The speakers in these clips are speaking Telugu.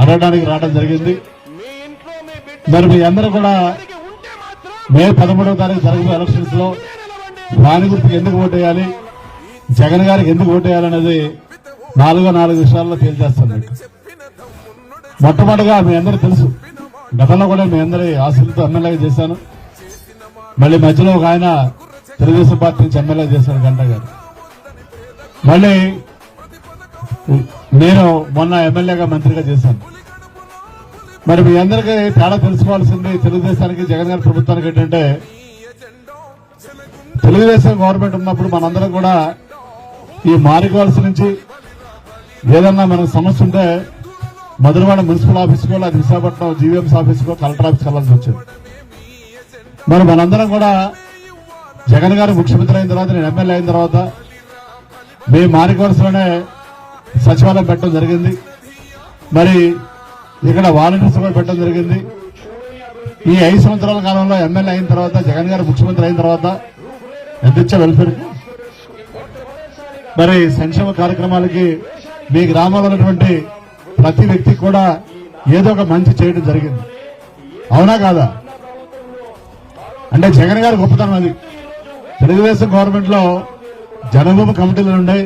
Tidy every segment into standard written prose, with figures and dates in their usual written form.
అడగడానికి రావడం జరిగింది. మరి మీ అందరూ కూడా మే 13వ తారీఖు జరగబోయే ఎలక్షన్స్ లో వాణి గుర్తుకు ఎందుకు ఓటేయాలి, జగన్ గారికి ఎందుకు ఓటేయాలనేది 4 విషయాల్లో తేల్చేస్తాను మీకు. మొట్టమొదటిగా మీ అందరూ తెలుసు, గతంలో కూడా మీ అందరి ఆశలతో ఎమ్మెల్యేగా చేశాను. మళ్ళీ మధ్యలో ఒక ఆయన తెలుగుదేశం పార్టీ నుంచి ఎమ్మెల్యే చేశాడు గంట గారు. మళ్ళీ నేను మొన్న ఎమ్మెల్యేగా మంత్రిగా చేశాను. మరి మీ అందరికీ తేడా తెలుసుకోవాల్సింది తెలుగుదేశానికి జగన్ గారి ప్రభుత్వానికి ఏంటంటే, తెలుగుదేశం గవర్నమెంట్ ఉన్నప్పుడు మనందరం కూడా ఈ మారికవలస నుంచి ఏదన్నా మనకు సమస్య ఉంటే మధురవాడ మున్సిపల్ ఆఫీస్కో లేదా విశాఖపట్నం జీవీఎంసీ ఆఫీస్కో కలెక్టర్ ఆఫీస్కి వెళ్లాల్సి వచ్చింది. మరి మనందరం కూడా జగన్ గారు ముఖ్యమంత్రి అయిన తర్వాత, నేను ఎమ్మెల్యే అయిన తర్వాత మీ మారికవలసలోనే సచివాలయం పెట్టడం జరిగింది. మరి ఇక్కడ వాలంటీర్స్ కూడా పెట్టడం జరిగింది. ఈ 5 సంవత్సరాల కాలంలో ఎమ్మెల్యే అయిన తర్వాత, జగన్ గారు ముఖ్యమంత్రి అయిన తర్వాత ఎంత ఇచ్చా వెల్ఫేర్, మరి సంక్షేమ కార్యక్రమాలకి మీ గ్రామంలో ఉన్నటువంటి ప్రతి వ్యక్తికి కూడా ఏదో ఒక మంచి చేయడం జరిగింది. అవునా కాదా? అంటే జగన్ గారి గొప్పతనం అది. తెలుగుదేశం గవర్నమెంట్ లో జనభూమి కమిటీలు ఉండే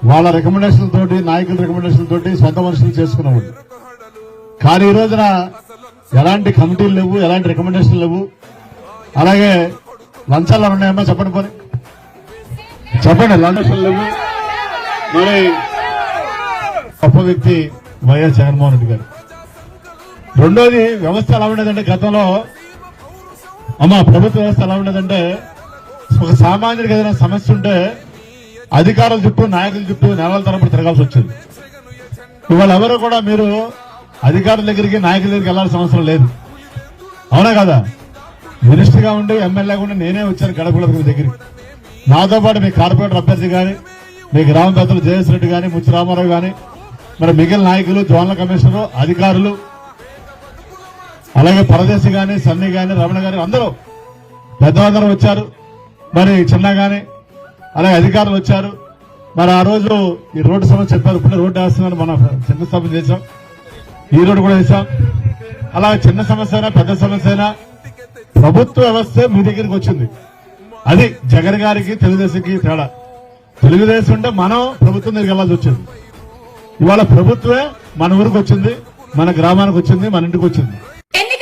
వాళ్ళ రికమెండేషన్ తోటి, నాయకుల రికమెండేషన్ తోటి సొంత మనుషులు చేసుకునేవాళ్ళు. కానీ ఈ రోజున ఎలాంటి కమిటీలు లేవు, ఎలాంటి రికమెండేషన్లు లేవు. అలాగే లంచాలు ఉన్నాయమ్మా చెప్పండి, పోనీ చెప్పండి. లంచాలు లేవు. మరి గొప్ప వ్యక్తి వైఎస్ జగన్మోహన్ రెడ్డి గారు. రెండోది, వ్యవస్థ ఎలా ఉండేదంటే గతంలో ప్రభుత్వ వ్యవస్థ ఎలా ఉండేదంటే, ఒక సామాన్యుడికి ఏదైనా సమస్య ఉంటే అధికారుల చుట్టూ, నాయకుల చుట్టూ నెలల తరబడి తిరగాల్సి వచ్చింది. ఇవాళ ఎవరు కూడా మీరు అధికారుల దగ్గరికి, నాయకుల దగ్గరికి వెళ్లాల్సిన అవసరం లేదు. అవునా కదా? మినిస్టర్గా ఉండి, ఎమ్మెల్యేగా ఉండి నేనే వచ్చాను గడపల దగ్గరికి. నాతో పాటు మీ కార్పొరేటర్ అభ్యర్థి కానీ, మీ గ్రామ పెద్దలు జయేష్ రెడ్డి కానీ, ముచ్చి రామారావు కానీ, మరి మిగిలిన నాయకులు, జోనల్ కమిషనర్, అధికారులు, అలాగే పరదేశి గాని, సన్నీ గాని, రమణ గాని అందరూ పెద్దలందరూ వచ్చారు. మరి చిన్న గాని అలాగే అధికారులు వచ్చారు. మరి ఆ రోజు ఈ రోడ్డు సమస్య చెప్పారు. ఇప్పుడు రోడ్డు వేస్తున్నాను, మనం శంకుస్థాపన చేశాం. ఈ రోడ్డు కూడా వేశాం. అలా చిన్న సమస్య అయినా పెద్ద సమస్య అయినా ప్రభుత్వ వ్యవస్థ మీ దగ్గరికి వచ్చింది. అది జగన్ గారికి తెలుగుదేశంకి తేడా. తెలుగుదేశం అంటే మనం ప్రభుత్వం దగ్గరికి వెళ్లాల్సి వచ్చింది. ఇవాళ ప్రభుత్వమే మన ఊరికి వచ్చింది, మన గ్రామానికి వచ్చింది, మన ఇంటికి వచ్చింది.